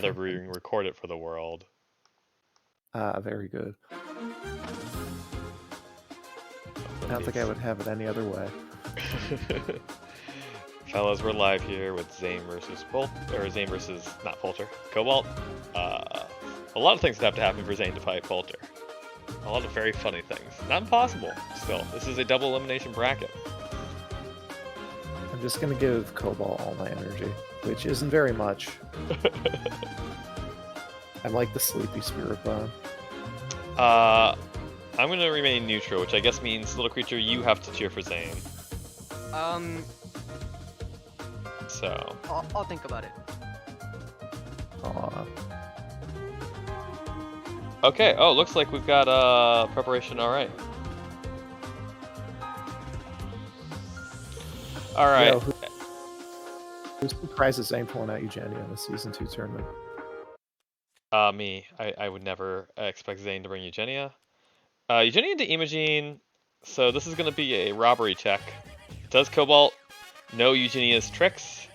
They're being recorded for the world. Very good. I don't think I would have it any other way. Fellas, we're live here with Zain versus Zain versus not Poulter, Cobalt. A lot of things would have to happen for Zain to fight Poulter. A lot of very funny things. Not impossible, still. This is a double elimination bracket. I'm just gonna give Cobalt all my energy, which isn't very much. I'm like the sleepy spirit bomb. I'm gonna remain neutral, which I guess means, little creature, you have to cheer for Zain. So. I'll think about it. Aw. Okay, oh, looks like we've got preparation alright. Alright. Yo, who's surprised that Zain pulling out Eugenia in the Season 2 tournament? Me. I would never expect Zain to bring Eugenia. Eugenia into Imogene, so this is going to be a robbery check. Does Cobalt know Eugenia's tricks?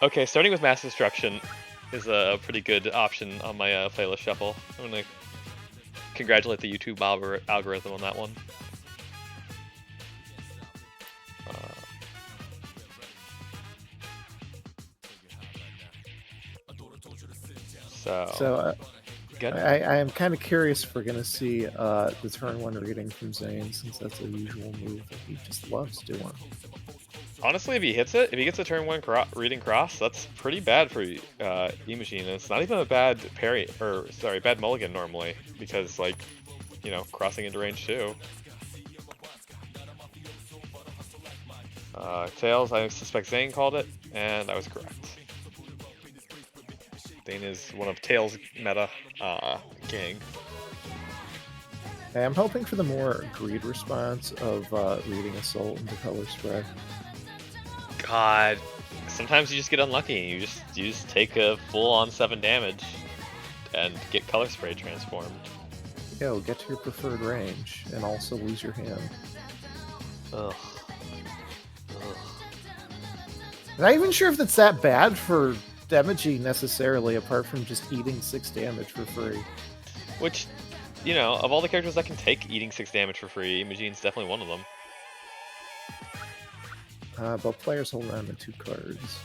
Okay, starting with Mass Destruction is a pretty good option on my playlist shuffle. I'm going to congratulate the YouTube algorithm on that one. I am kind of curious if we're going to see the turn 1 reading from Zain, since that's a usual move that he just loves doing. Honestly, if he hits it, if he gets a turn 1 reading cross, that's pretty bad for Imogene. It's not even a bad parry, or sorry, bad mulligan normally, because like, you know, crossing into range 2. Tails, I suspect Zain called it, and I was correct. Zain is one of Tails' meta gang. Hey, I'm hoping for the more greed response of reading Assault into Color Spray. God, sometimes you just get unlucky and you just take a full-on 7 damage and get Color Spray transformed. Yo, get to your preferred range and also lose your hand. Ugh. I'm not even sure if that's that bad for damaging necessarily, apart from just eating 6 damage for free. Which, you know, of all the characters that can take eating 6 damage for free, Imogene's definitely one of them. Both players hold on to 2 cards.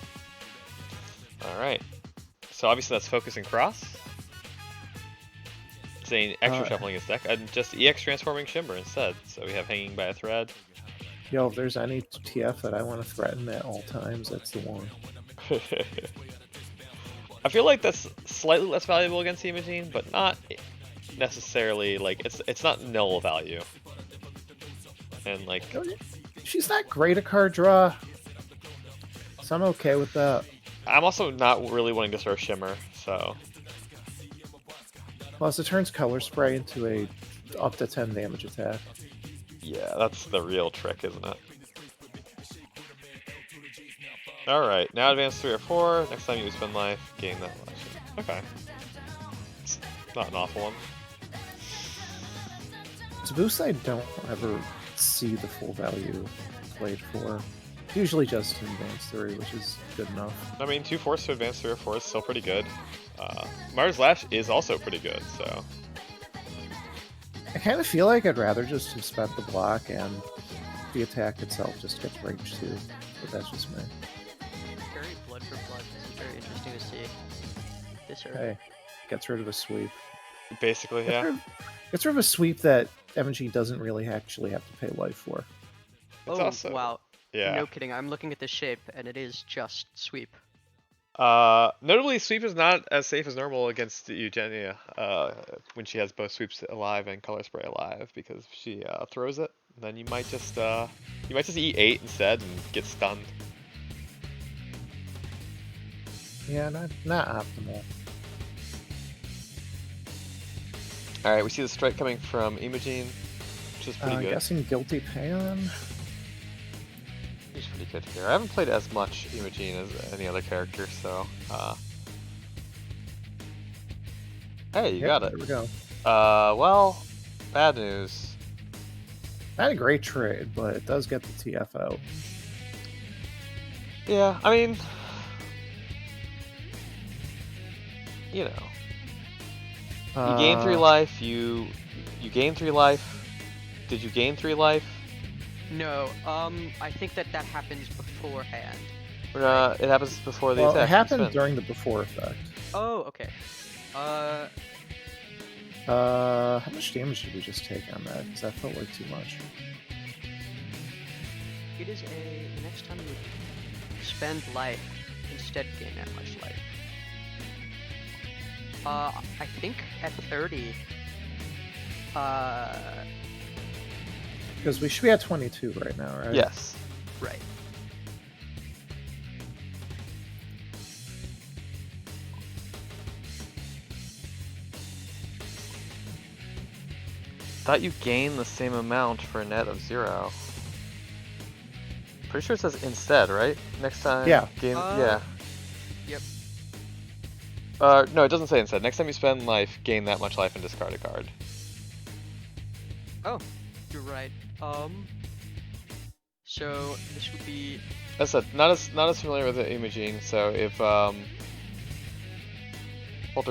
Alright. So obviously that's Focus and Cross. Zain extra shuffling his deck, and just EX transforming Shimmer instead. So we have Hanging by a Thread. Yo, if there's any TF that I want to threaten at all times, that's the one. I feel like that's slightly less valuable against Imogene, but not necessarily, like, it's not null value. And like, she's not great at card draw, so I'm okay with that. I'm also not really wanting to throw Shimmer, so. Plus, it turns Color Spray into a up to 10 damage attack. Yeah, that's the real trick, isn't it? Alright, now advance 3 or 4. Next time you spend life, gain that election. Okay. It's not an awful one. It's a boost I don't ever see the full value played for. Usually just in advance 3, which is good enough. I mean, 2 force to advance 3 or 4 is still pretty good. Mars Lash is also pretty good, so. I kind of feel like I'd rather just have spent the block and the attack itself just gets range 2, but that's just me. Very blood for blood. This is very interesting to see. This early. Hey, gets rid of a sweep. Basically, yeah. Gets rid of a sweep that MG doesn't really actually have to pay life for. It's Oh, also, wow. yeah. No kidding. I'm looking at the shape, and it is just sweep. Notably, sweep is not as safe as normal against Eugenia when she has both sweeps alive and Color Spray alive, because if she throws it, then you might just eat 8 instead and get stunned. Yeah, not optimal. All right, we see the strike coming from Imogene, which is pretty good. Guessing Guilty Pan. He's pretty good here. I haven't played as much Imogene as any other character, so. Hey, you got it. There we go. Well, bad news. Not a great trade, but it does get the TFO. Yeah, I mean, you know. You gain 3 life, you gain 3 life. Did you gain 3 life? No, I think that happens beforehand. It happens before the Well, attack. it happened during the before effect. Oh, okay. How much damage did we just take on that? Because that felt like too much. It is next time you spend life, instead gain that much life. I think at 30. Because we should be at 22 right now, right? Yes. Right. Thought you gain the same amount for a net of 0. Pretty sure it says instead, right? Next time. Yeah. Yeah. Yep. No, it doesn't say instead. Next time you spend life, gain that much life and discard a card. Oh, you're right. So this would be. As I said, not as familiar with the Imogene. So if Walter,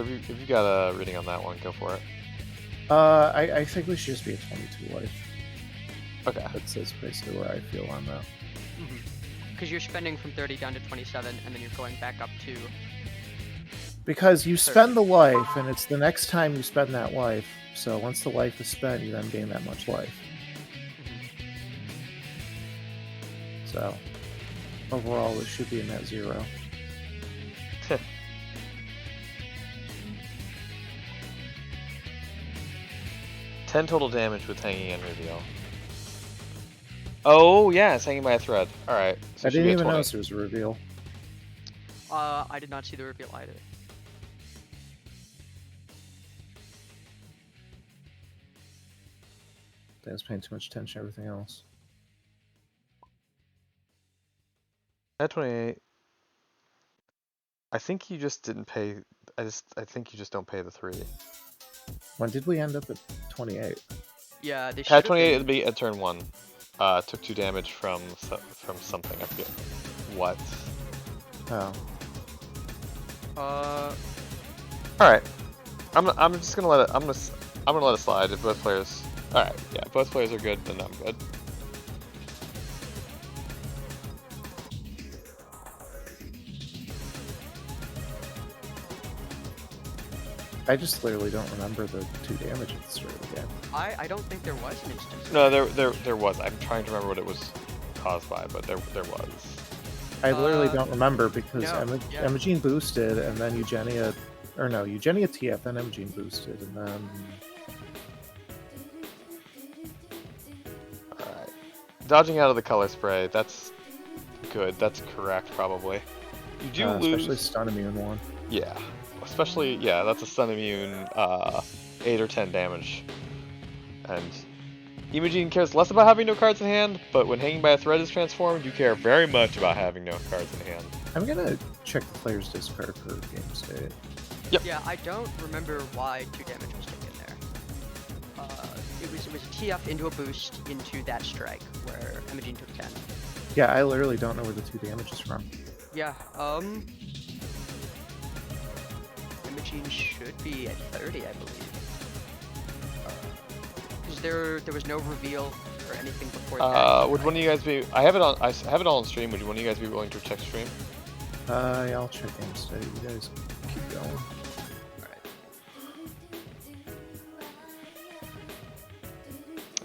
if you got a reading on that one, go for it. I think we should just be at 22 life. Okay. That's basically where I feel on that. Because you're spending from 30 down to 27, and then you're going back up to. Because you spend the life, and it's the next time you spend that life. So once the life is spent, you then gain that much life. So overall, it should be a net 0. 10 total damage with hanging and reveal. Oh yeah, it's hanging by a thread. All right. So I it should be didn't a even 20. notice there was a reveal. I did not see the reveal either. I was paying too much attention to everything else. At 28. I think you just didn't pay. I think you just don't pay the 3. When did we end up at 28? Yeah, they should. At 28, it'd be at turn 1. Took 2 damage from something. I forget what. Oh. All right. I'm just gonna let it. I'm gonna let it slide. If both players. All right. Yeah. Both players are good, then I'm good. I just literally don't remember the 2 damage at the start of the game. I don't think there was an instance. No, there was. I'm trying to remember what it was caused by, but there was. I literally don't remember because no, Imogene boosted, and then Eugenia TF, then Imogene boosted, and then. Alright. Dodging out of the color spray, that's good. That's correct, probably. You do lose. Especially stun immune one. Yeah. Especially, yeah, that's a stun immune, 8 or 10 damage. And Imogene cares less about having no cards in hand, but when hanging by a thread is transformed, you care very much about having no cards in hand. I'm gonna check the player's discard for game state. Yep. Yeah, I don't remember why 2 damage was taken there. It was a TF into a boost into that strike where Imogene took 10. Yeah, I literally don't know where the 2 damage is from. Yeah, Imogene should be at 30, I believe. Because there was no reveal or anything before that. Would one of you guys be? I have it all on stream. Would one of you guys be willing to check stream? Yeah, I'll check game state. You guys keep going.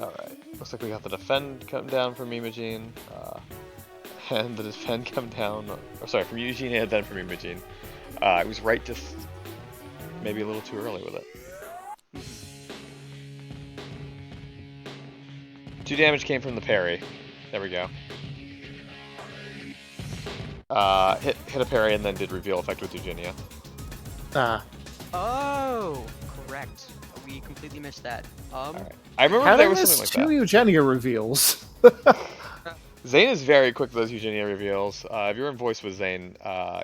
Alright. Looks like we got the defend come down from Imogene, and the defend come down. Or sorry, from Eugene and then from Imogene. I was right, just maybe a little too early with it. 2 damage came from the parry. There we go. Hit a parry and then did reveal effect with Eugenia. Oh, correct. We completely missed that. Alright. I remember How there did was I miss something like 2 that. Eugenia reveals? Zain is very quick with those Eugenia reveals. If you're in voice with Zain,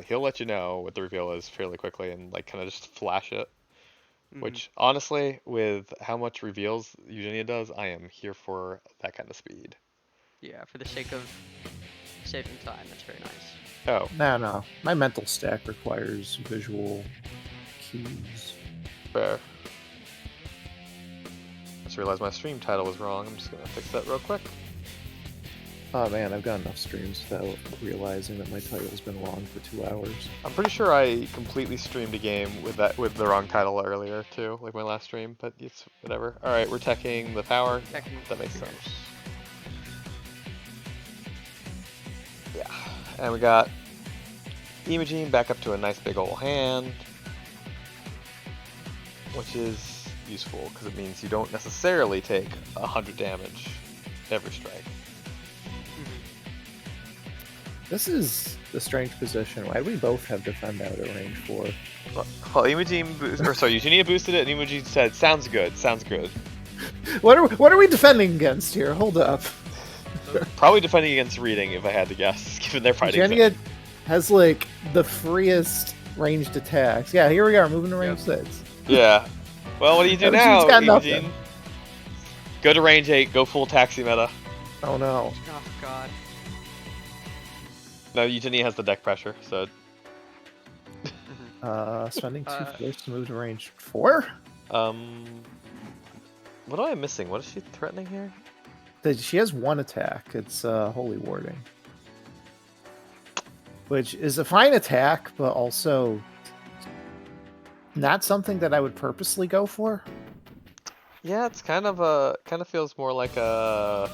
he'll let you know what the reveal is fairly quickly and like kind of just flash it. Which, honestly, with how much reveals Eugenia does, I am here for that kind of speed. Yeah, for the sake of saving time, that's very nice. Oh. No. My mental stack requires visual twos. Fair. Just realized my stream title was wrong. I'm just gonna fix that real quick. Oh man, I've got enough streams without realizing that my title's been wrong for 2 hours. I'm pretty sure I completely streamed a game with the wrong title earlier too, like my last stream, but it's whatever. Alright, we're teching the power. Teching That makes triggers. sense. Yeah. And we got Imogene back up to a nice big ol' hand. Which is useful, because it means you don't necessarily take 100 damage every strike. This is the strange position. Why do we both have defend out at range 4? Well, Imogene, Eugenia boosted it, and Imogene said, "Sounds good, sounds good." What are we defending against here? Hold up. Probably defending against reading, if I had to guess, given their fighting. Eugenia has like the freest ranged attacks. Yeah, here we are, moving to range 6. Yeah. Well, what do you do Imogene's now, got Imogene? nothing. Go to range 8, go full taxi meta. Oh no. Oh god. No, Eugenia has the deck pressure, so... Spending 2 force to move to range 4? What am I missing? What is she threatening here? She has 1 attack. It's Holy Warding. Which is a fine attack, but also not something that I would purposely go for. Yeah, it's kind of feels more like a...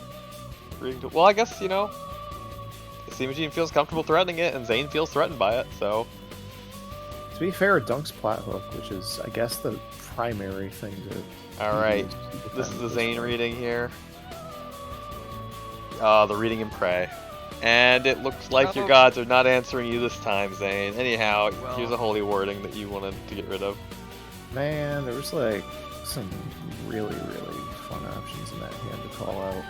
Well, I guess, you know, Imogene feels comfortable threatening it, and Zain feels threatened by it, so... To be fair, Dunk's Plot Hook, which is, I guess, the primary thing to... Alright, this is the Zain reading here. The reading in Prey. And it looks like your gods are not answering you this time, Zain. Anyhow, Well, here's a holy wording that you wanted to get rid of. Man, there was, like, some really, really fun options in that hand to call out.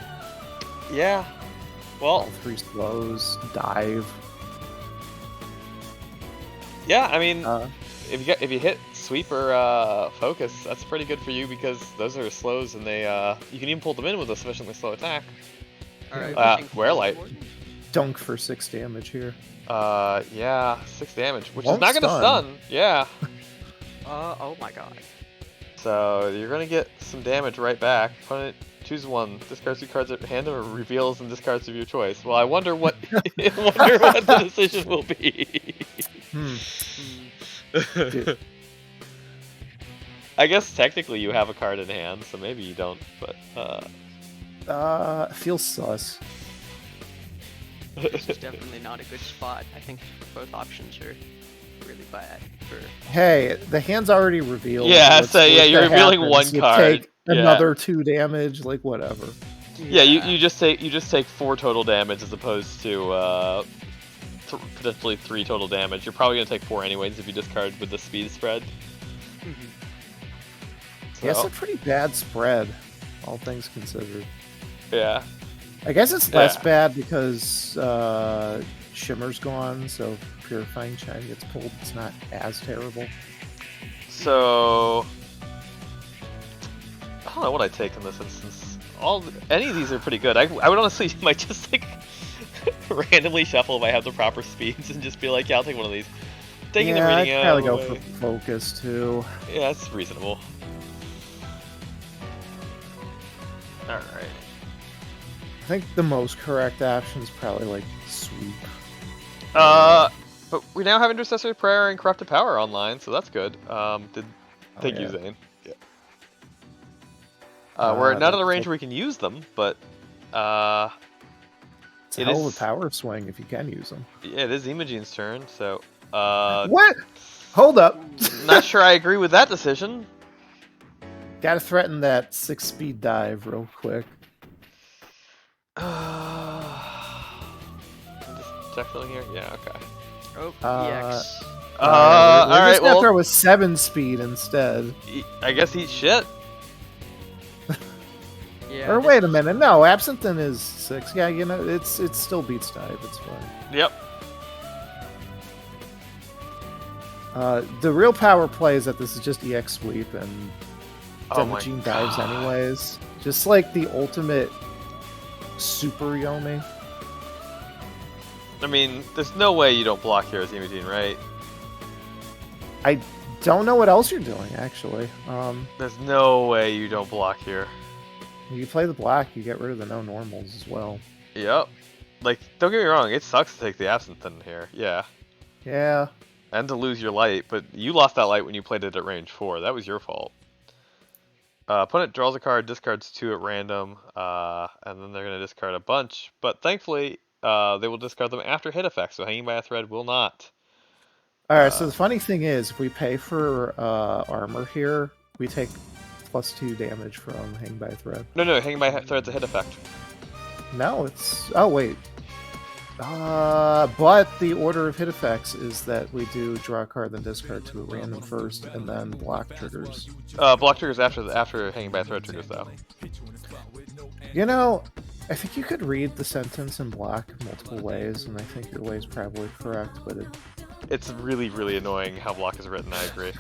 Yeah. All Well, 3 slows, dive. yeah, I mean, Uh, if you hit sweep or focus, that's pretty good for you because those are slows and they you can even pull them in with a sufficiently slow attack. Alright, Wear-Light. Dunk for 6 damage here. Yeah, 6 damage, which Won't is not gonna stun. stun. Yeah. Oh my god. So you're gonna get some damage right back. Opponent, choose one. Discard 2 cards at hand or reveals and discards of your choice. Well, I wonder what I wonder what the decision will be. Dude. I guess technically you have a card in hand, so maybe you don't. But Feels sus. This is definitely not a good spot. I think both options are really bad for... Hey, the hand's already revealed. Yeah, what's so yeah, worst you're that revealing happens? one You card. Take Yeah. another 2 damage, like whatever. yeah, you just take 4 total damage as opposed to potentially 3 total damage. You're probably gonna take 4 anyways if you discard with the speed spread. So, Yeah, it's a pretty bad spread, all things considered. yeah. I guess it's less Yeah. bad because Shimmer's gone, so Purifying Chime gets pulled. It's not as terrible. So I don't know what I take in this instance. Any of these are pretty good. I would honestly might just like randomly shuffle if I have the proper speeds and just be like, yeah, I'll take one of these. Taking the reading I'd out. probably of go the way. for Focus too. Yeah, that's reasonable. Alright. I think the most correct option is probably like Sweep. But we now have Intercessory Prayer and Corrupted Power online, so that's good. Thank you, yeah. Zain. Yeah. We're not at a that's range like- where we can use them, but It's a it hell of is- a power swing if you can use them. yeah, it is Imogene's turn, so What? Hold up. not sure I agree with that decision. Gotta threaten that 6-speed dive real quick. Just check something here. Yeah, okay. Oh, Uh, EX. We're Alright, just gonna well, throw a 7-speed instead. I guess eat shit. Yeah, Or this wait a is- minute, no, Absinthe is 6. Yeah, you know, it still beats dive. It's fine. Yep. The real power play is that this is just EX sweep and Oh my Imogene dives God. anyways. Just like the ultimate super Yomi. I mean, there's no way you don't block here as Imogene, right? I don't know what else you're doing, actually. There's no way you don't block here. You play the black, you get rid of the no normals as well. Yep. Like, don't get me wrong, it sucks to take the absinthe in here. Yeah. Yeah. And to lose your light, but you lost that light when you played it at range 4. That was your fault. Opponent draws a card, discards 2 at random, and then they're going to discard a bunch. But thankfully, they will discard them after hit effects, so Hanging by a Thread will not. Alright, so the funny thing is, if we pay for armor here, we take +2 damage from Hang by a Thread. No, Hanging by a Thread's a hit effect. No, it's... Oh, wait. But the order of hit effects is that we do draw a card, then discard 2 at random first, and then block triggers. Block triggers after Hanging by a Thread triggers, though. You know, I think you could read the sentence in block multiple ways, and I think your way is probably correct, but It's really, really annoying how block is written, I agree.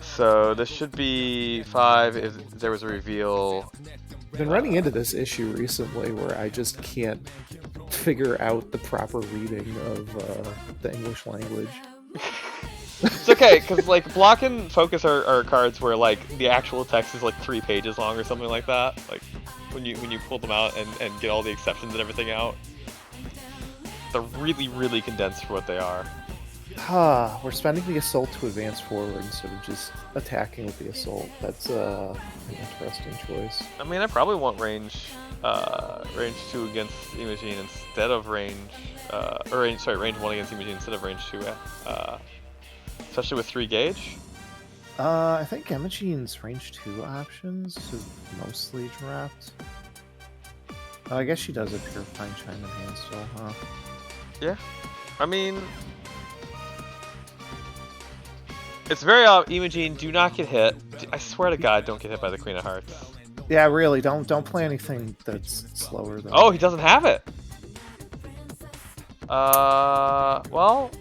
So this should be 5 if there was a reveal. I've been running into this issue recently where I just can't figure out the proper reading of the English language. It's okay, because like block and focus are cards where like the actual text is like 3 pages long or something like that. Like when you pull them out and get all the exceptions and everything out. They're really, really condensed for what they are. We're spending the assault to advance forward instead of just attacking with the assault. That's an interesting choice. I mean, I probably want range 2 against Imogene instead of range 1 against Imogene instead of range 2, especially with 3 gauge. I think Imogene's range 2 options have mostly dropped. I guess she does appear Purifying Chime in hand still, huh? Yeah, I mean, it's very Imogene, do not get hit. I swear to God, don't get hit by the Queen of Hearts. Yeah, really, don't play anything that's slower than... Oh, he doesn't have it! Well...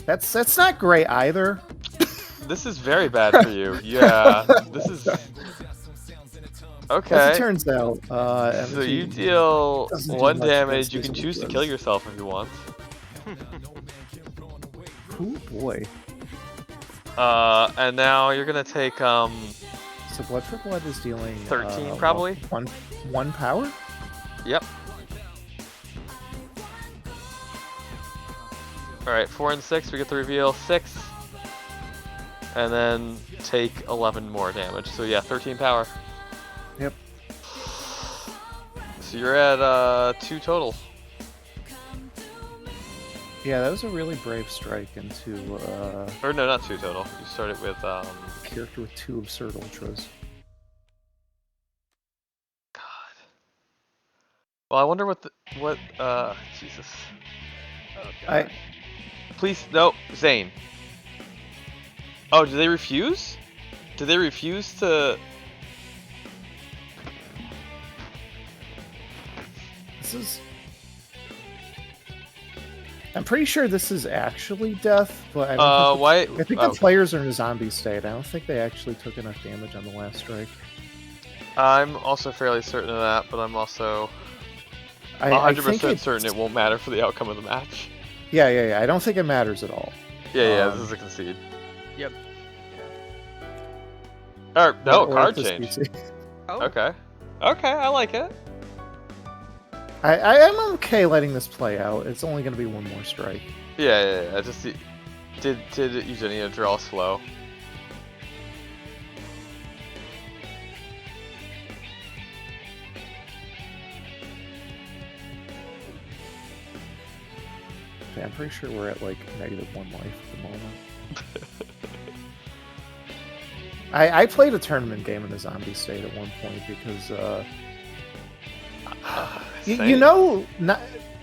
That's not great either. This is very bad for you. Yeah, this is... Okay. As it turns out, so you deal doesn't do 1 much damage, against you can this choose to weakness. kill yourself if you want. Oh boy. And now you're gonna take, So Blood for Blood is dealing... 13 probably? One power? Yep. Alright, 4 and 6, we get the reveal, 6. And then take 11 more damage. So yeah, 13 power. Yep. So you're at 2 total. Yeah, that was a really brave strike into Or no, not 2 total. You started with a character with 2 absurd ultras. God. Well, I wonder what Jesus. Oh, God. Please, no, Zain. Oh, did they refuse? Did they refuse to... This is... I'm pretty sure this is actually death, but I don't why? I think the players are in a zombie state. I don't think they actually took enough damage on the last strike. I'm also fairly certain of that, but I'm also I 100% certain it won't matter for the outcome of the match. Yeah. I don't think it matters at all. Yeah, this is a concede. Yep. Or, no, Or card if this change. PC Oh. Okay, I like it. I am okay letting this play out. It's only going to be 1 more strike. Yeah. Just did Eugenia draw slow? Okay, I'm pretty sure we're at like -1 life at the moment. I played a tournament game in a zombie state at one point because you know,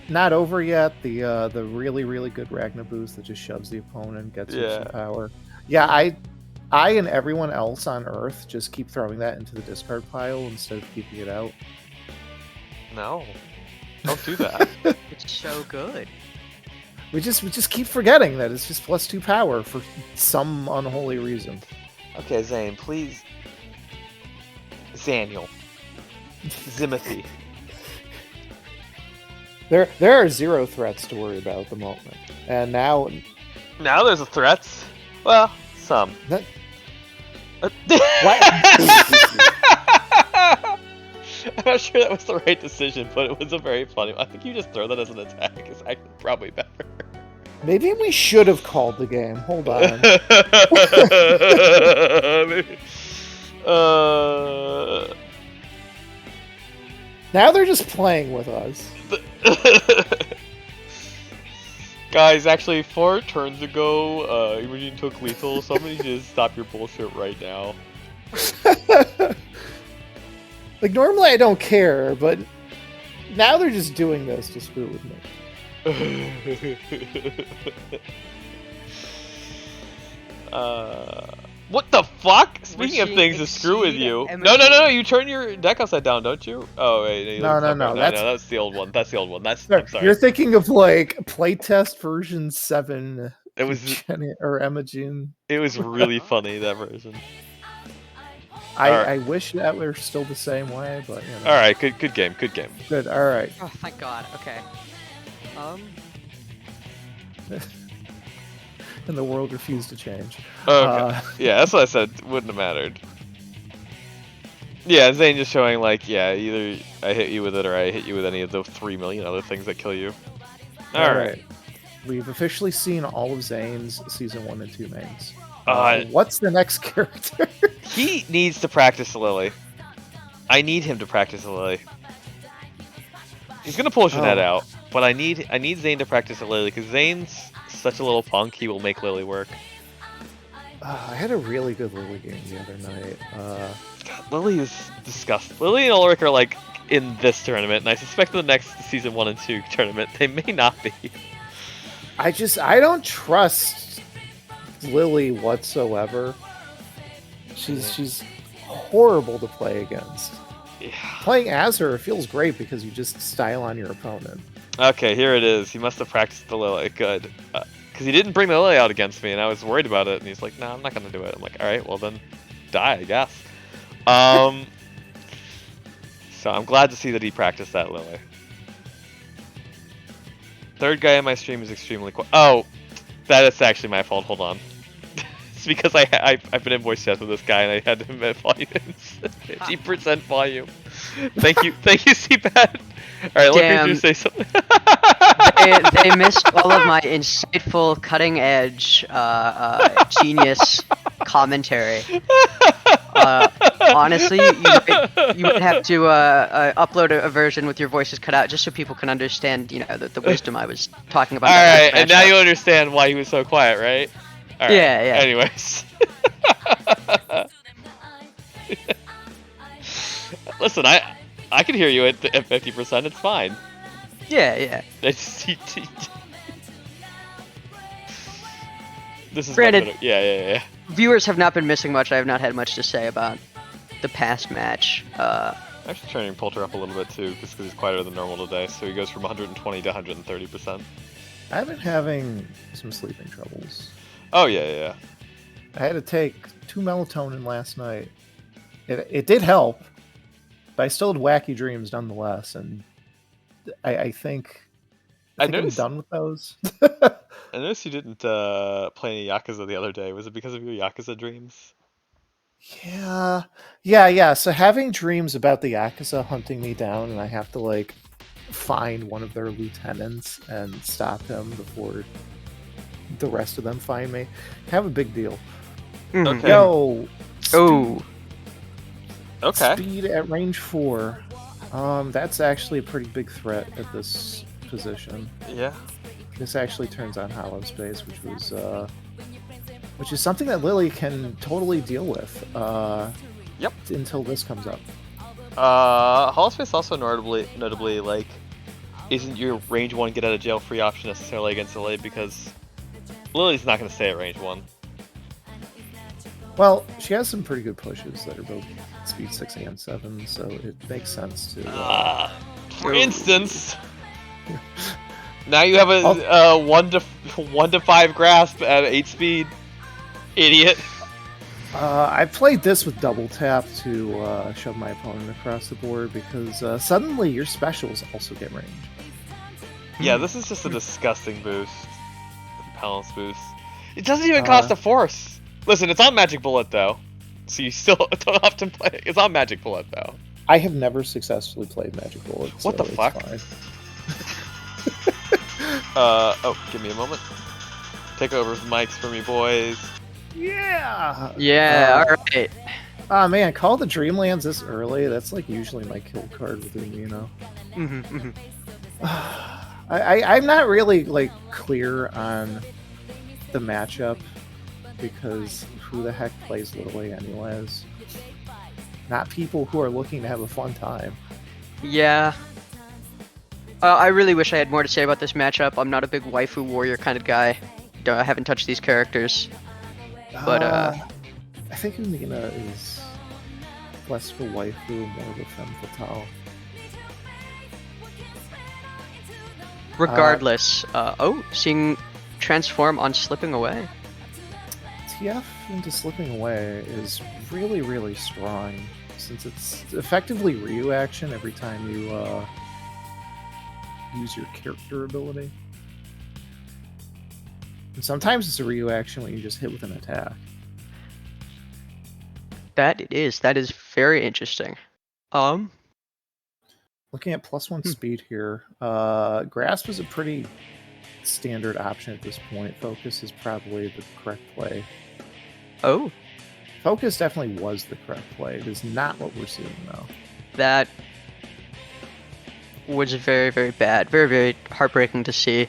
not over yet. The really good Ragnar boost that just shoves the opponent, gets you some power. Yeah, I and everyone else on Earth just keep throwing that into the discard pile instead of keeping it out. No, don't do that. It's so good. We just keep forgetting that it's just +2 power for some unholy reason. Okay, Zain, please. Zaniel. Zimothy. There are 0 threats to worry about at the moment, and now Now there's a threat. Well, some. That... I'm not sure that was the right decision, but it was a very funny one. I think you just throw that as an attack. It's actually probably better. Maybe we should have called the game. Hold on. Now they're just playing with us. Guys, actually, 4 turns ago, Imogene took lethal. Somebody just stop your bullshit right now. Like, normally I don't care, but now they're just doing this to screw with me. What the fuck? Speaking of things to screw with you. No, you turn your deck upside down, don't you? Oh, wait. No, that's the old one. That's the old one. I'm sorry. You're thinking of, like, playtest version 7. It was... Jenny, or Imogen. It was really funny, that version. I wish that were still the same way, but, you know. Alright, good game. Good, alright. Oh, thank God. Okay. And the world refused to change. Okay. Yeah, that's what I said. Wouldn't have mattered. Yeah, Zain just showing, like, yeah, either I hit you with it or I hit you with any of the 3 million other things that kill you. Alright. We've officially seen all of Zain's Season 1 and 2 mains. What's the next character? He needs to practice Lily. I need him to practice Lily. He's gonna pull Jeanette out, but I need Zain to practice Lily, because Zain's such a little punk, he will make Lily work. I had a really good Lily game the other night. God, Lily is disgusting. Lily and Ulrich are like in this tournament, and I suspect the next Season 1 and 2 tournament, they may not be. I don't trust Lily whatsoever. She's horrible to play against. Yeah. Playing as her feels great because you just style on your opponent. Okay, here it is. He must have practiced the Lily. Good. Because he didn't bring the Lily out against me, and I was worried about it, and he's like, no, I'm not going to do it. I'm like, alright, well then, die, I guess. So I'm glad to see that he practiced that Lily. Third guy in my stream is extremely quiet. Oh, that is actually my fault. Hold on. It's because I've been in voice chat with this guy, and I had him at volume 50% volume. Thank you, CPAD. Alright, let me just say something. they missed all of my insightful, cutting-edge, genius commentary. Honestly, you might have to upload a version with your voices cut out just so people can understand, you know, the wisdom I was talking about. Alright, and now you understand why he was so quiet, right? All right. Yeah. Anyways. Listen, I can hear you at 50%. It's fine. Yeah. This is Granted, yeah. Viewers have not been missing much. I have not had much to say about the past match. Actually, turning Poulter up a little bit too, just because he's quieter than normal today. So he goes from 120 to 130%. I've been having some sleeping troubles. Oh yeah. I had to take 2 melatonin last night. It did help, but I still had wacky dreams nonetheless, and I think I'm done with those. I noticed you didn't play any Yakuza the other day. Was it because of your Yakuza dreams? Yeah. So having dreams about the Yakuza hunting me down, and I have to like find one of their lieutenants and stop him before the rest of them find me. Have a big deal. Okay. Yo. Okay. Speed at range 4. That's actually a pretty big threat at this position. Yeah. This actually turns on hollow space, which is something that Lily can totally deal with. Yep. Until this comes up. Hollow space also notably like isn't your range 1 get out of jail free option necessarily against Lily, because Lily's not going to stay at range 1. Well, she has some pretty good pushes that are both speed 6 and 7, so it makes sense to. For instance, now you have a 1 to 5 grasp at 8 speed. Idiot. I played this with double tap to shove my opponent across the board because suddenly your specials also get range. Yeah, this is just a disgusting boost. Balance boost. It doesn't even cost a force. Listen, it's on Magic Bullet though, so you still don't often play it. It's on Magic Bullet though. I have never successfully played Magic Bullet. What so the fuck? It's fine. Oh, give me a moment. Take over the mics for me, boys. Yeah. Yeah. All right. Oh man, Call the Dreamlands this early. That's like usually my kill card with Umino. I'm not really like clear on the matchup because who the heck plays Lily anyways? Not people who are looking to have a fun time. Yeah. I really wish I had more to say about this matchup. I'm not a big waifu warrior kind of guy. I haven't touched these characters. But I think Umina is less of a waifu, more of a femme fatale. regardless, seeing transform on slipping away. TF into slipping away is really, really strong since it's effectively Ryu action every time you use your character ability. And sometimes it's a Ryu action when you just hit with an attack. That it is. That is very interesting. Looking at +1 speed here, Grasp is a pretty standard option at this point. Focus is probably the correct play. Oh. Focus definitely was the correct play. It is not what we're seeing though. That was very, very bad. Very, very heartbreaking to see.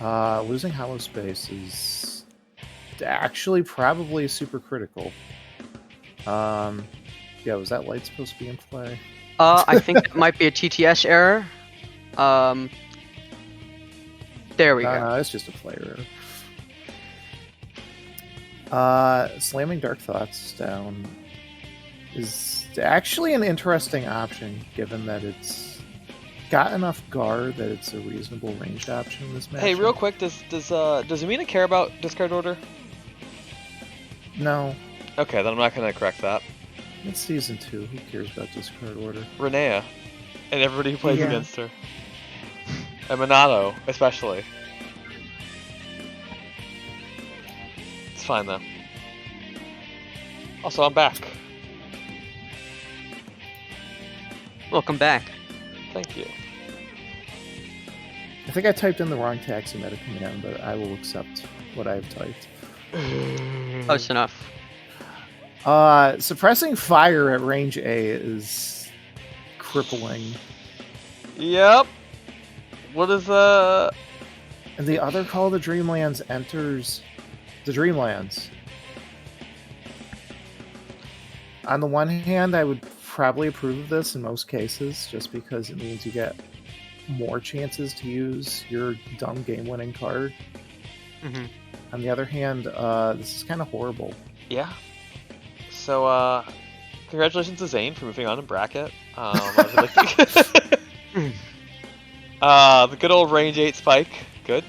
Losing Hollow Space is actually probably super critical. Yeah, was that light supposed to be in play? I think it might be a TTS error. There we go. No, it's just a player error. Slamming Dark Thoughts down is actually an interesting option, given that it's got enough guard that it's a reasonable ranged option in this match. Hey, real quick, does Amina care about discard order? No. Okay, then I'm not gonna correct that. It's season 2. Who cares about discard order? Renea, and everybody who plays Yeah. against her, and Minato especially. It's fine though. Also, I'm back. Welcome back. Thank you. I think I typed in the wrong taxi meta command, but I will accept what I have typed. Close enough. Suppressing fire at range A is crippling. Yep. What is And the other Call of the Dreamlands enters the Dreamlands. On the one hand, I would probably approve of this in most cases, just because it means you get more chances to use your dumb game-winning card. Mm-hmm. On the other hand, this is kind of horrible. Yeah. So, congratulations to Zain for moving on in bracket. The good old range 8 spike. Good.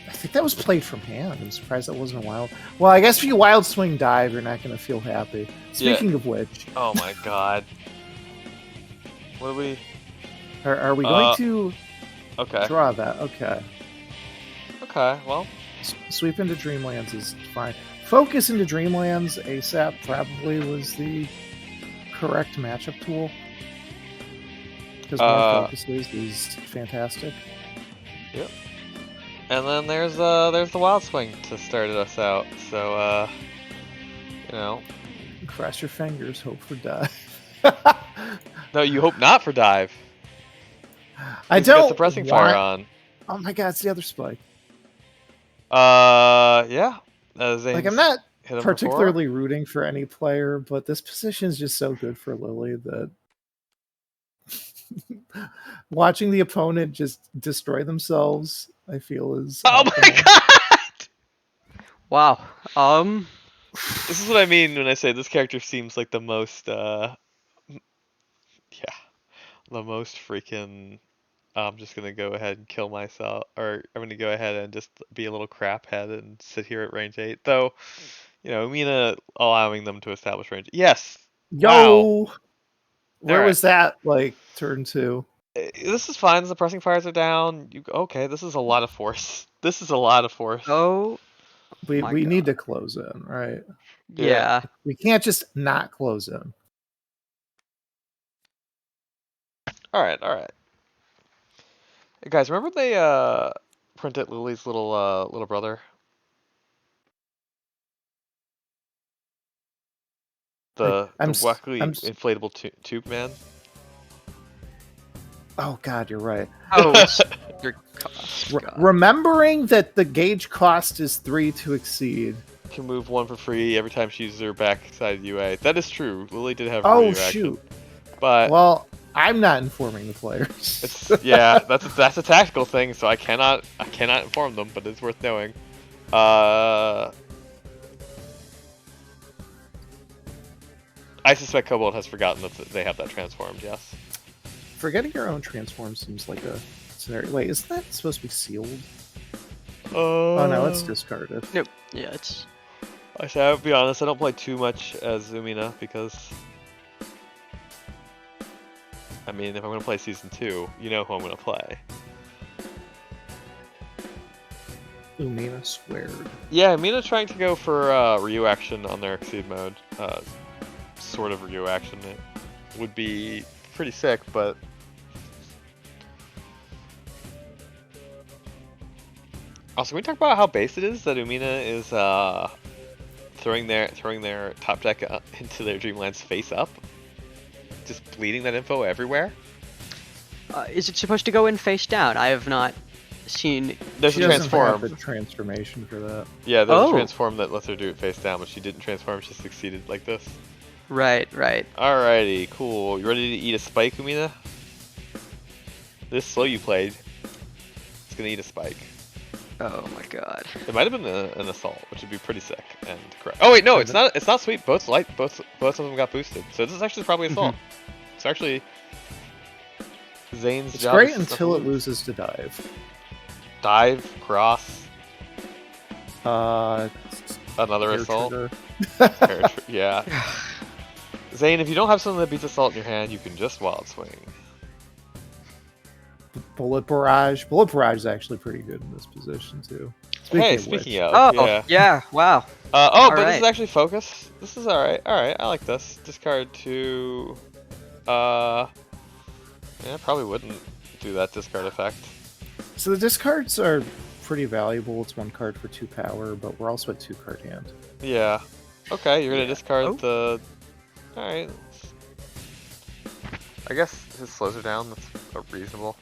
I think that was played from hand. I'm surprised that wasn't a wild. Well, I guess if you wild swing dive, you're not going to feel happy. Speaking of which, Oh my god. What are we? are we going to Okay. draw that? Okay. Okay. Well. Sweep into Dreamlands is fine. Focus into Dreamlands ASAP probably was the correct matchup tool. Because more focuses is fantastic. Yep. And then there's the Wild Swing to start us out. So you know. Cross your fingers, hope for dive. No, you hope not for dive. I You got don't suppressing want... fire on. Oh my god, it's the other spike. Yeah. Like, I'm not hit him particularly rooting for any player, but this position is just so good for Lily that watching the opponent just destroy themselves, I feel is Oh optimal. my god! Wow. This is what I mean when I say this character seems like the most, the most freaking. I'm just gonna go ahead and kill myself, or I'm gonna go ahead and just be a little crap head and sit here at range 8. Though, you know, Mina allowing them to establish range. Yes. Yo, Wow. where Alright. was that? Like turn 2. This is fine. The pressing fires are down. Okay, this is a lot of force. This is a lot of force. Oh, We need to close in, right? yeah. We can't just not close in. All right, all right. Hey guys, remember they printed Lily's little brother? The wackily inflatable tube man. Oh God, you're right. Oh, it's your cost. Remembering that the gauge cost is 3 to exceed. Can move 1 for free every time she uses her backside UA. That is true. Lily did have Oh reaction, shoot! But well, I'm not informing the players. Yeah, that's a tactical thing, so I cannot inform them, but it's worth knowing. I suspect Cobalt has forgotten that they have that transformed. Yes. Forgetting your own transform seems like a scenario. Wait, isn't that supposed to be sealed? Oh no, it's discarded. Nope. Yeah, it's. I'll be honest. I don't play too much as Umina because, I mean, if I'm gonna play season 2, you know who I'm gonna play. Umina squared. Yeah, Umina's trying to go for Ryu action on their Exceed mode. Sort of Ryu action. It would be pretty sick, but. Also, can we talk about how base it is that Umina is throwing their top deck into their Dreamlands face up, just bleeding that info everywhere? Is it supposed to go in face down? I have not seen. There's a transform. Have the transformation for that. Yeah, there's a transform that lets her do it face down, but she didn't transform. She succeeded like this. Right, right. Alrighty, cool. You ready to eat a spike, Umina? This slow you played. It's gonna eat a spike. Oh my god. It might have been an assault, which would be pretty sick and correct. Oh wait, no, it's not. It's not sweet. Both of them got boosted. So this is actually probably assault. It's actually Zain's job. It's great until it loses to dive. Dive, cross. Another assault. Yeah. Zain, if you don't have something that beats assault in your hand, you can just wild swing. Bullet barrage. Bullet barrage is actually pretty good in this position too. Speaking of, yeah, wow. This is actually focus. This is alright. Alright, I like this. Discard to yeah, probably wouldn't do that discard effect. So the discards are pretty valuable. It's 1 card for 2 power, but we're also at 2 card hand. Yeah. Okay, you're gonna discard the. Alright. I guess his slows her down. That's reasonable.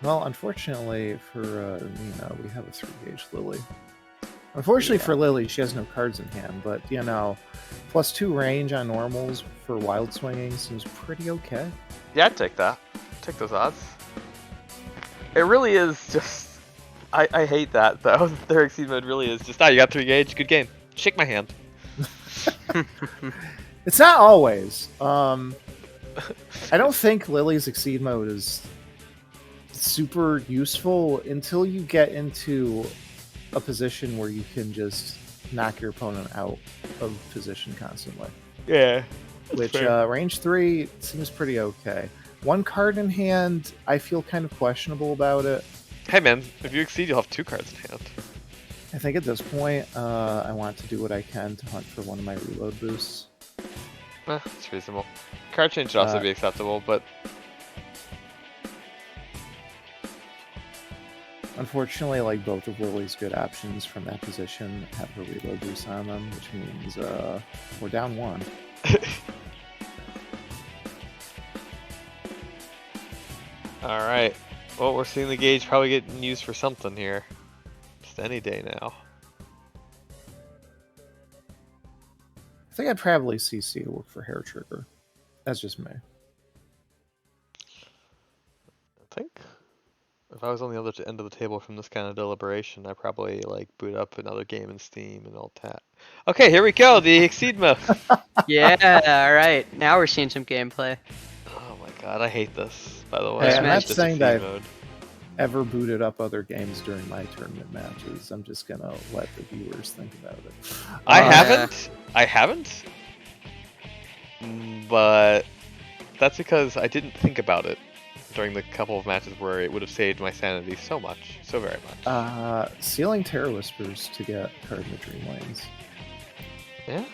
Well, unfortunately for Umina, we have a 3-gauge Lily. Unfortunately for Lily, she has no cards in hand, but you know, +2 range on normals for wild swinging seems pretty okay. Yeah, I'd take that. Take those odds. It really is just. I hate that though. Their Exceed mode really is just. You got 3-gauge. Good game. Shake my hand. It's not always. I don't think Lily's Exceed mode is super useful until you get into a position where you can just knock your opponent out of position constantly. Yeah. Which range 3 seems pretty okay. 1 card in hand, I feel kind of questionable about it. Hey man, if you exceed, you'll have 2 cards in hand. I think at this point, I want to do what I can to hunt for one of my reload boosts. It's reasonable. Card change should also be acceptable, but. Unfortunately, like both of Lily's good options from that position have her reload boost on them, which means we're down 1. Alright. Well, we're seeing the gauge probably getting used for something here. Just any day now. I think I'd probably CC to look for hair trigger. That's just me. I think if I was on the other end of the table from this kind of deliberation, I'd probably like boot up another game in Steam and all that. Okay, here we go. The Exceed mode. Yeah, alright. Now we're seeing some gameplay. Oh my god, I hate this, by the way. Hey, I'm not saying that ever booted up other games during my tournament matches. I'm just gonna let the viewers think about it. I haven't. But that's because I didn't think about it during the couple of matches where it would have saved my sanity so very much. Sealing Terror Whispers to get card in the Dream Lanes. Yeah.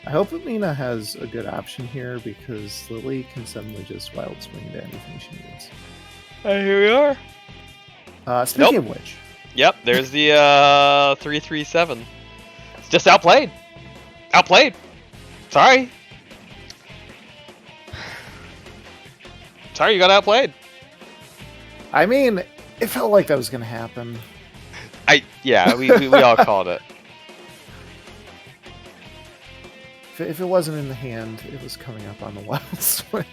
I hope Amina has a good option here because Lily can suddenly just wild swing to anything she needs. Here we are. Speaking of which. Yep, there's the 3-3-7. It's just outplayed. Outplayed. Sorry. Sorry, you got outplayed. I mean, it felt like that was going to happen. Yeah, we all called it. If it wasn't in the hand, it was coming up on the wild swing.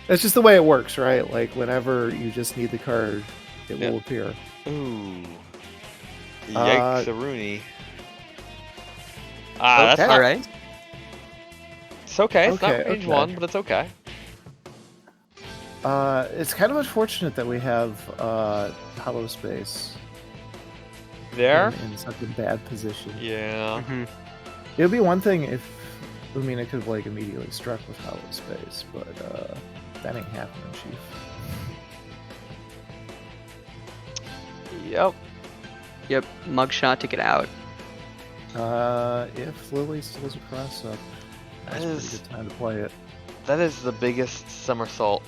That's just the way it works, right? Like, whenever you just need the card, it will appear. Ooh. Yikes-a-rooney. That's all right. It's okay. It's not range 1, but it's okay. It's kind of unfortunate that we have Hollow Space there in such a bad position. Yeah. Mm-hmm. It would be one thing if Umina could have like immediately struck with Hollow Space, but that ain't happening, Chief. Yep. Mugshot to get out. If Lily still has a cross up, that's a pretty good time to play it. That is the biggest somersault.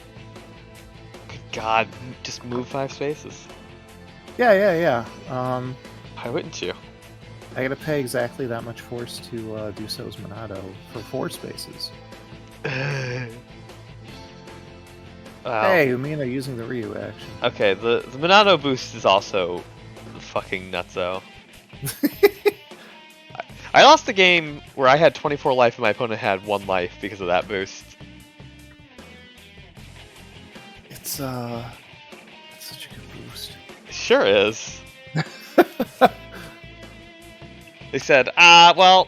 Good God, just move 5 spaces. Yeah. Why wouldn't you? I gotta pay exactly that much force to do so's Monado for 4 spaces. Wow. Hey, Umina using the Ryu action. Okay, the Monado boost is also fucking nutso. I lost the game where I had 24 life and my opponent had 1 life because of that boost. It's such a good boost. It sure is. They said, well,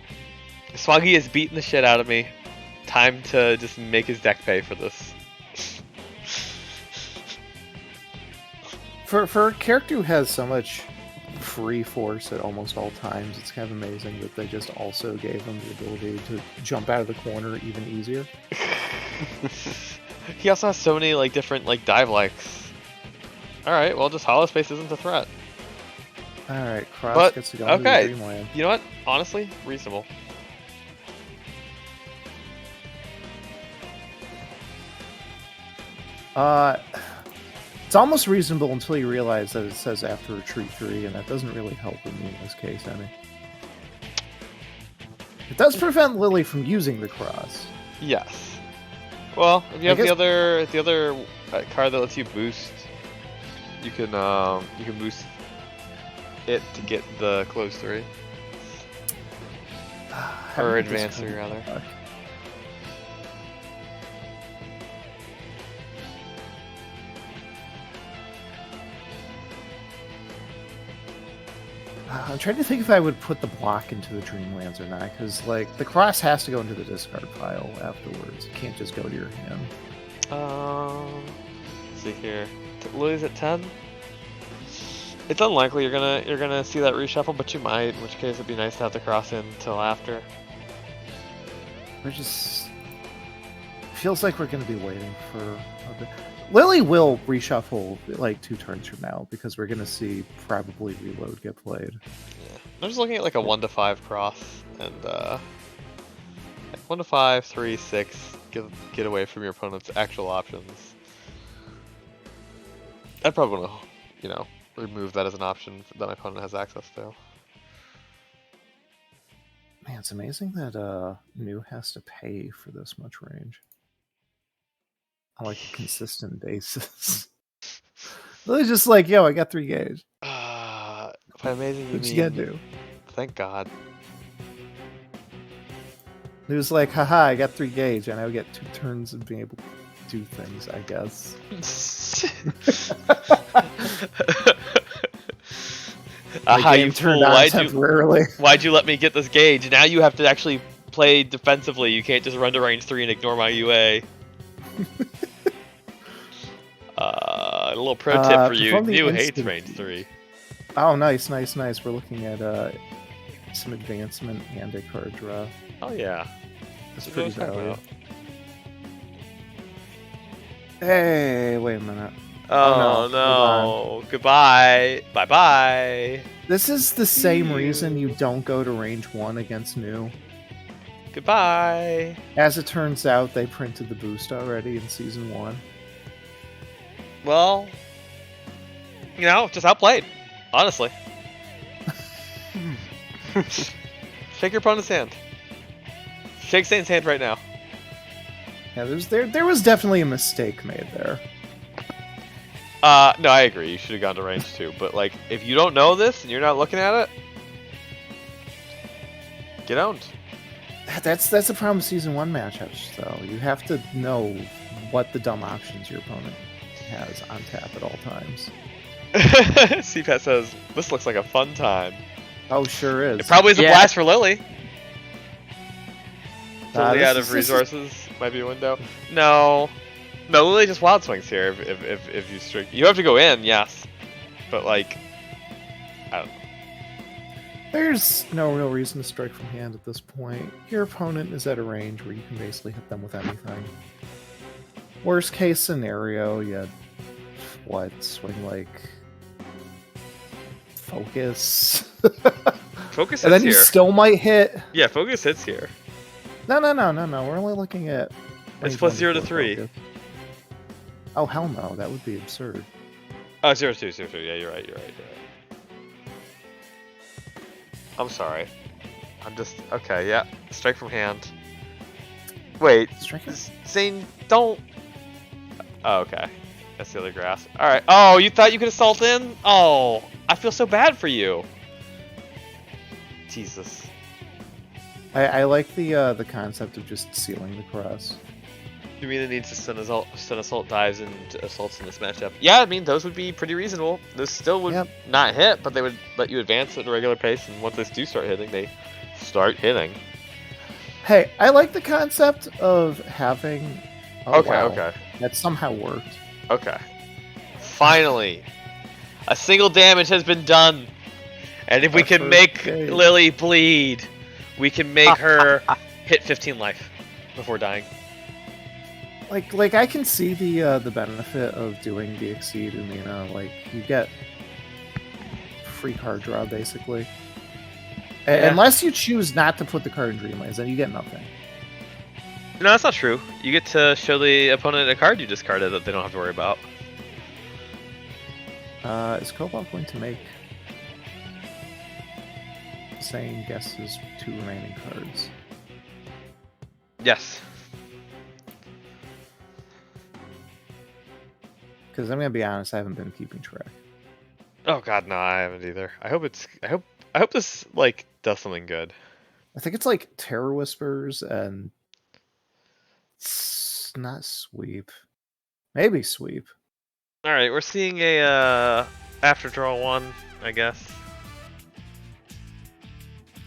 Swaggy has beaten the shit out of me. Time to just make his deck pay for this. For a character who has so much free force at almost all times, it's kind of amazing that they just also gave him the ability to jump out of the corner even easier. He also has so many like different like dive likes. Alright, well just Hollow Space isn't a threat. Alright, Cross gets to go into the Dreamland. You know what? Honestly, reasonable. It's almost reasonable until you realize that it says after Retreat 3, and that doesn't really help me in this case any. It does prevent Lily from using the cross. Yes. Well, if you have the other card that lets you boost, you can boost it to get the close 3. Or advance 3 rather. I'm trying to think if I would put the block into the Dreamlands or not, because like the cross has to go into the discard pile afterwards. It can't just go to your hand. Let's see here. Lily's at 10. It's unlikely you're gonna see that reshuffle, but you might. In which case, it'd be nice to have the cross in until after. We're just feels like we're gonna be waiting for a bit. Lily will reshuffle like 2 turns from now because we're gonna see probably Reload get played. Yeah, I'm just looking at like a 1 to 5 cross and 1 to 5, 3, 6. Get away from your opponent's actual options. I'd probably want to, remove that as an option that my opponent has access to. Man, it's amazing that New has to pay for this much range. On like a consistent basis. Really just like, yo, I got 3 gauge. By amazing you What mean... you gotta do? Thank God. It was like, haha, I got 3 gauge, and I would get 2 turns of being able to do things, I guess. Aha, you fool. Why'd you let me get this gauge? Now you have to actually play defensively. You can't just run to range 3 and ignore my UA. little pro tip for you. from the New hates instant- range 3. Oh, nice. We're looking at some advancement and a card draw. Oh yeah. That's That's what I pretty was talking valid. about. Hey, wait a minute. Oh, no, no. Goodbye. Bye bye. This is the same reason you don't go to range 1 against new. Goodbye. As it turns out, they printed the boost already in Season 1. Well, just outplayed. Honestly. Shake your opponent's hand. Shake Zain's hand right now. Yeah, there was definitely a mistake made there. No, I agree. You should have gone to range 2. But, like, if you don't know this and you're not looking at it, get owned. That's the problem with Season 1 matchups, though. You have to know what the dumb options your opponent has on tap at all times. CPAT says, this looks like a fun time. Oh, sure is. It probably is a blast for Lily. Lily This out of resources might be a window. No, Lily just wild swings here. If you strict, you have to go in, yes, but like, I don't know. There's no real reason to strike from hand at this point. Your opponent is at a range where you can basically hit them with anything. Worst case scenario, you swing like focus. Focus hits And then you here. still might hit. Yeah, focus hits here. No. We're only looking at. It's range plus 1 0 to before 3. focus. Oh hell no, that would be absurd. Oh, 0 2 0 2. Yeah, you're right. I'm sorry. I'm just okay. Yeah, strike from hand. Wait, Striking? Zain, don't. Oh, okay. That's the other grass. All right. Oh, you thought you could assault in? Oh, I feel so bad for you. Jesus. I like the concept of just sealing the cross. You mean it needs to stun assault dives and assaults in this matchup? Yeah, I mean those would be pretty reasonable. Those still would not hit, but they would let you advance at a regular pace. And once they do start hitting, they start hitting. Hey, I like the concept of having. Oh, Okay, wow. okay. That somehow worked. Okay. Finally, a single damage has been done, and if we can make Lily bleed, we can make her hit 15 life before dying. Like I can see the benefit of doing the Exceed Umina. Like you get free card draw basically, unless you choose not to put the card in Dreamlands, then you get nothing. No, that's not true. You get to show the opponent a card you discarded that they don't have to worry about. Is Cobalt going to make Zain guesses 2 remaining cards? Yes. Because I'm gonna be honest, I haven't been keeping track. Oh god, no, I haven't either. I hope this like does something good. I think it's like Terror Whispers and not Sweep. Maybe Sweep. All right, we're seeing a after draw 1, I guess.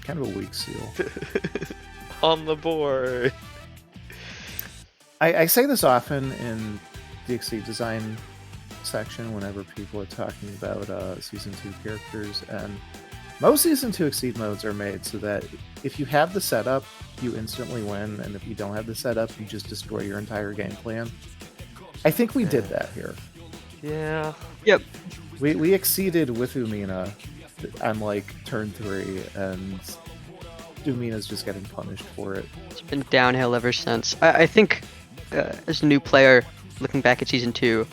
Kind of a weak seal. On the board. I say this often in the Exceed design section whenever people are talking about Season 2 characters, and most Season 2 Exceed modes are made so that if you have the setup, you instantly win, and if you don't have the setup, you just destroy your entire game plan. I think we did that here. Yeah. Yep. We exceeded with Umina on like turn 3, and Umina's just getting punished for it. It's been downhill ever since. I think as a new player, looking back at Season 2,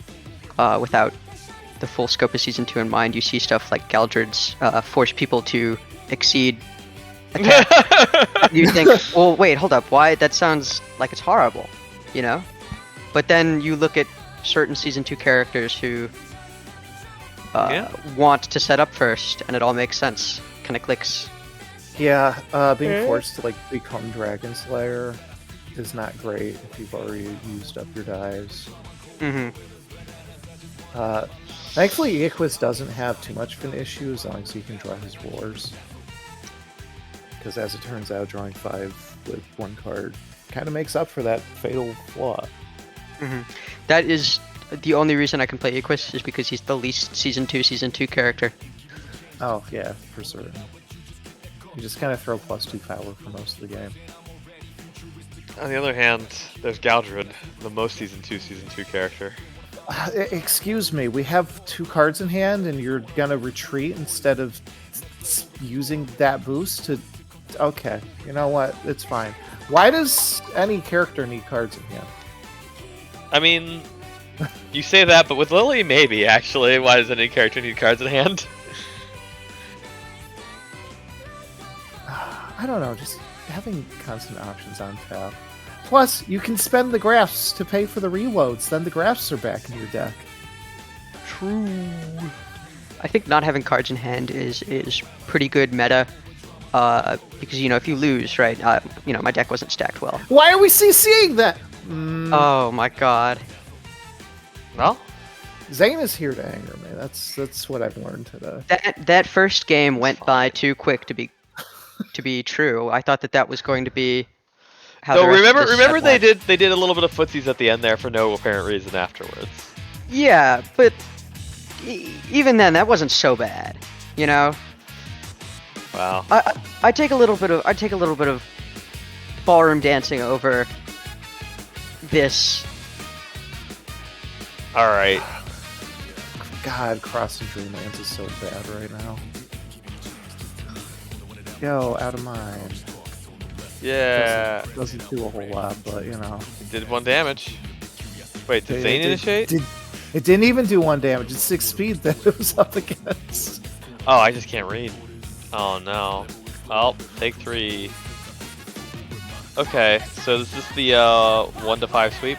without the full scope of Season 2 in mind, you see stuff like Galdred's force people to exceed attack. You think, well, wait, hold up, why? That sounds like it's horrible, you know? But then you look at certain Season 2 characters who want to set up first, and it all makes sense. Kind of clicks. Yeah, being forced to like become Dragon Slayer is not great if you've already used up your dives. Mm-hmm. Thankfully, Iquis doesn't have too much of an issue as long as he can draw his roars. Because as it turns out, drawing 5 with 1 card kind of makes up for that fatal flaw. Mm-hmm. That is the only reason I can play Equus is because he's the least Season 2 character. Oh, yeah, for certain. You just kind of throw +2 power for most of the game. On the other hand, there's Galdred, the most Season 2 character. Excuse me, we have 2 cards in hand and you're gonna retreat instead of using that boost to... Okay, you know what? It's fine. Why does any character need cards in hand? I mean, you say that, but with Lily, maybe, actually. Why does any character need cards in hand? I don't know, just having constant options on tap. Plus, you can spend the grafts to pay for the reloads, then the grafts are back in your deck. True. I think not having cards in hand is pretty good meta. Because, you know, if you lose, right, you know, my deck wasn't stacked well. Why are we CCing that? Oh my god. Well, Zain is here to anger me. That's what I've learned today. That first game went by too quick to be true. I thought that was going to be how so the rest of this remember set they did a little bit of footsies at the end there for no apparent reason afterwards. Yeah, but even then, that wasn't so bad, you know. Wow. I take a little bit of ballroom dancing over this. All right. God, Crossing Dreamlands is so bad right now. Yo, out of mind. Yeah. Doesn't do a whole lot, but you know. It did 1 damage. Wait, did Zain initiate? It didn't even do 1 damage. It's 6 speed that it was up against. Oh, I just can't read. Oh no. Oh, take 3. Okay, so this is the 1 to 5 sweep.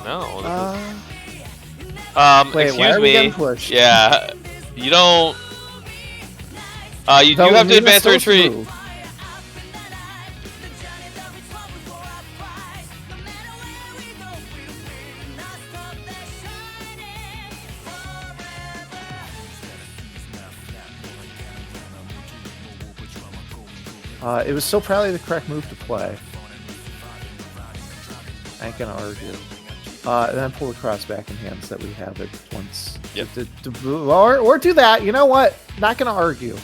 No. Wait, excuse why are we me. getting pushed? Yeah, you don't. You do have to advance or retreat. It was still probably the correct move to play. I ain't gonna argue. And then pull the cross back in hand so that we have it once. Yep. Or do that. You know what? Not gonna argue.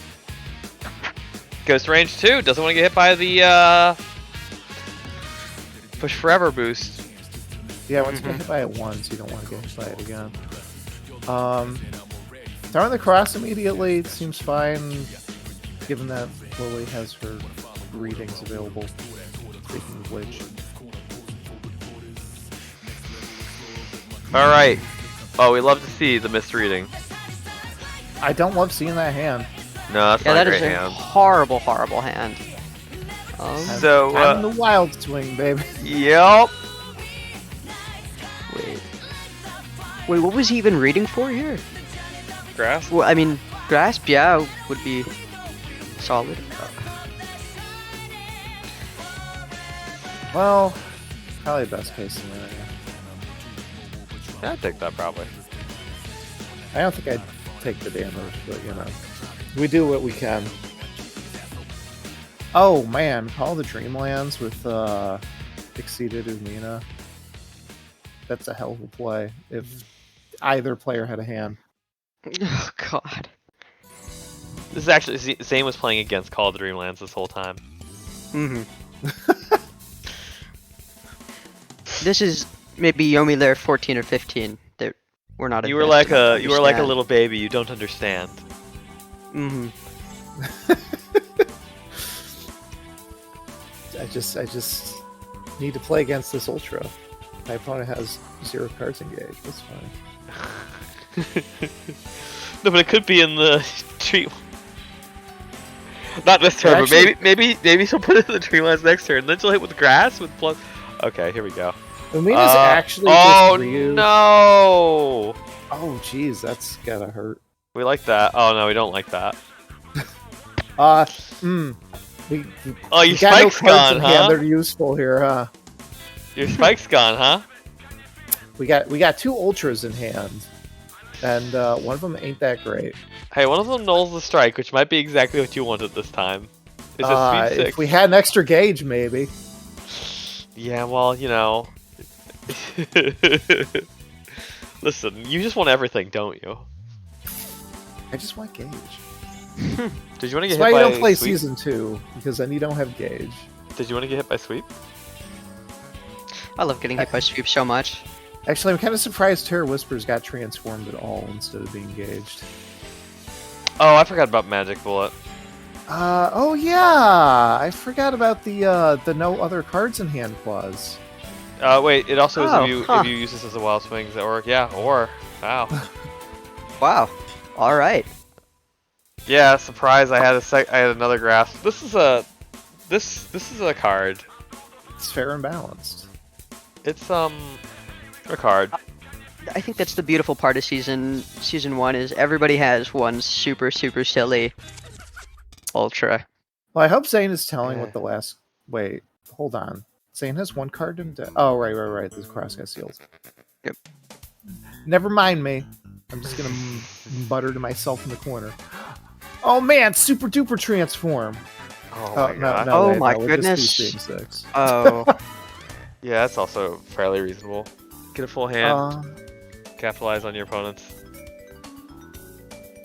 Ghost range 2 doesn't want to get hit by the push forever boost. Yeah, once you get hit by it once, you don't want to get hit by it again. Throwing the cross immediately seems fine, given that Lily has her readings available. Speaking of which. Alright. Oh, we love to see the misreading. I don't love seeing that hand. No, that's not that a is great a hand. horrible hand. So, I'm the wild swing, baby. Yep. Wait, what was he even reading for here? Grass? Well, I mean, grasp, yeah, would be solid. Well, probably best case scenario. Yeah, I'd take that probably. I don't think I'd take the damage, but you know, we do what we can. Oh man, Call of the Dreamlands with Exceeded Umina. That's a hell of a play if either player had a hand. Oh god. This is actually Zain was playing against Call of the Dreamlands this whole time. This is maybe Yomi Lair 14 or 15. That we're not. You were like a little baby. You don't understand. I just need to play against this Ultra. My opponent has 0 cards engaged. That's fine. No, but it could be in the tree. Not this turn, Actually, but maybe she'll put it in the Dreamlands next turn. Then she'll hit with grass with plus. Okay, here we go. Umina's actually just Ryu. No! Oh jeez, that's gotta hurt. We like that. Oh no, we don't like that. Oh, your spike's gone, huh? They're useful here, huh? Your spike's gone, huh? We got 2 Ultras in hand, and one of them ain't that great. Hey, one of them nulls the strike, which might be exactly what you wanted this time. It's a speed 6. If we had an extra gauge, maybe. Yeah, well, you know, Listen, you just want everything, don't you? I just want gauge. Did you want to get That's hit why by you don't play sweep? season 2, because then you don't have gauge. Did you want to get hit by sweep? I love getting hit by sweep so much. Actually, I'm kind of surprised Terror Whispers got transformed at all instead of being gauged. Oh, I forgot about Magic Bullet. Oh yeah, I forgot about the no other cards in hand clause. Wait, it also is Oh, if you use this as a wild swing, or wow. Wow. All right. Yeah, surprise! I had another grasp. This is a card. It's fair and balanced. It's a card. I think that's the beautiful part of season 1 is everybody has one super silly ultra. Well, I hope Zain is telling Yeah. what the last. Wait, hold on. Zain has one card in deck. Oh, right. The cross got sealed. Yep. Never mind me. I'm just gonna mutter to myself in the corner. Oh man, super duper transform. Oh my god. Oh wait, my no, we'll goodness. just do Steam 6. Oh. Yeah, that's also fairly reasonable. Get a full hand. Capitalize on your opponents.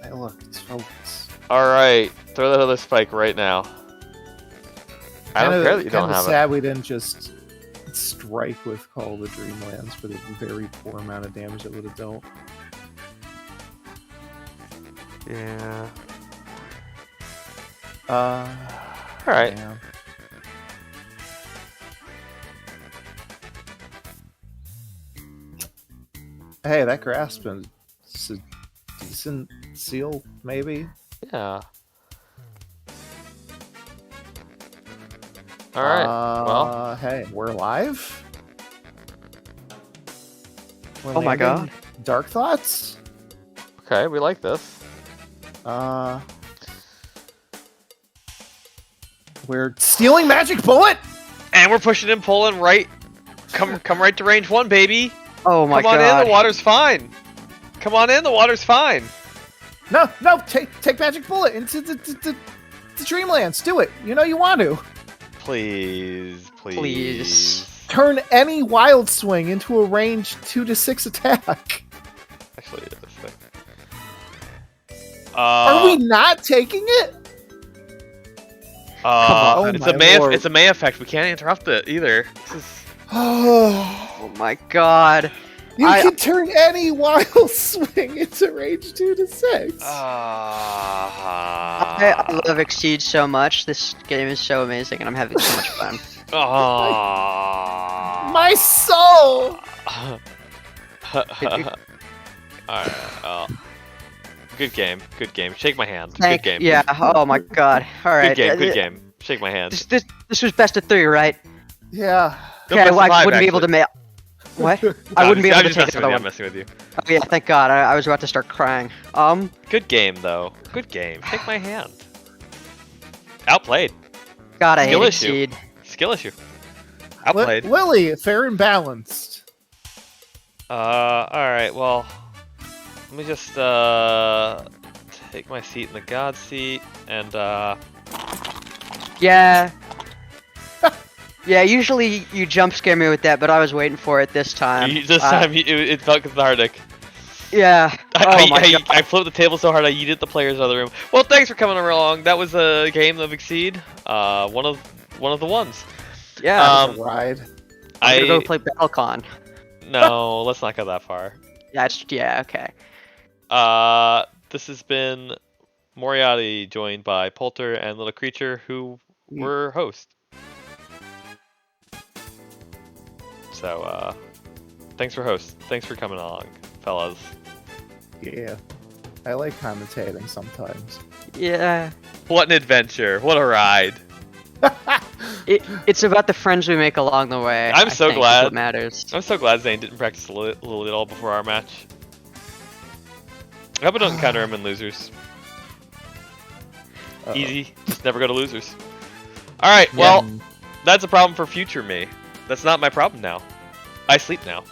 Hey, look, it's focus. All right, throw that other spike right now. I don't care that you don't have sad it. we didn't just strike with Call of the Dreamlands for the very poor amount of damage it would have dealt. Yeah. All right. Yeah. Hey, that grasp is a decent seal, maybe. Yeah. All right. Well. Hey, we're live. We're Oh my landing god. Dark Thoughts. Okay, we like this. We're stealing Magic Bullet. And we're pushing and pulling right. Come right to range 1, baby. Oh my Come on god. in, the water's fine. Come on in, the water's fine. No, take Magic Bullet into the Dreamlands. Do it. You know you want to. Please. Please. Turn any Wild Swing into a range 2 to 6 attack. Actually, this thing. Are we not taking it? on. It's Oh a my lord. It's a May effect. We can't interrupt it either. This is... Oh my god. You can turn any Wild Swing into range 2 to 6. I love Exceed so much. This game is so amazing and I'm having so much fun. My soul! Alright, well. Good game. Shake my hand. Thank- Good game. Yeah, oh my god. Alright. Good game. Shake my hand. This was best of 3, right? Yeah. No, Okay, best of I five, wouldn't be able to actually. mail. What? I wouldn't be able I'm to just take messing another with you. I'm one. messing with you. Oh yeah, thank god. I was about to start crying. Good game, though. Good game. Shake my hand. Outplayed. God, I hate Skill issue. Exceed. Skill issue. Outplayed. Lily, fair and balanced. Alright, well. Let me just, take my seat in the god seat, and, Yeah. Yeah, usually you jump scare me with that, but I was waiting for it this time. this time it felt cathartic. Yeah. Oh my god. I flipped the table so hard I yeeted the players out of the room. Well, thanks for coming along. That was a game of Exceed. One of the ones. Yeah. It's a ride. I'm gonna go play Battlecon. No, let's not go that far. Yeah, okay. This has been Moriarty, joined by Poulter and Little Creature, who were hosts. So, thanks for coming along, fellas. Yeah. I like commentating sometimes. Yeah. What an adventure! What a ride! It's about the friends we make along the way. I'm I so think, is glad. What matters. I'm so glad Zain didn't practice a little at all before our match. I hope I don't encounter him in losers. Easy, just never go to losers. Alright, well, that's a problem for future me. That's not my problem now. I sleep now.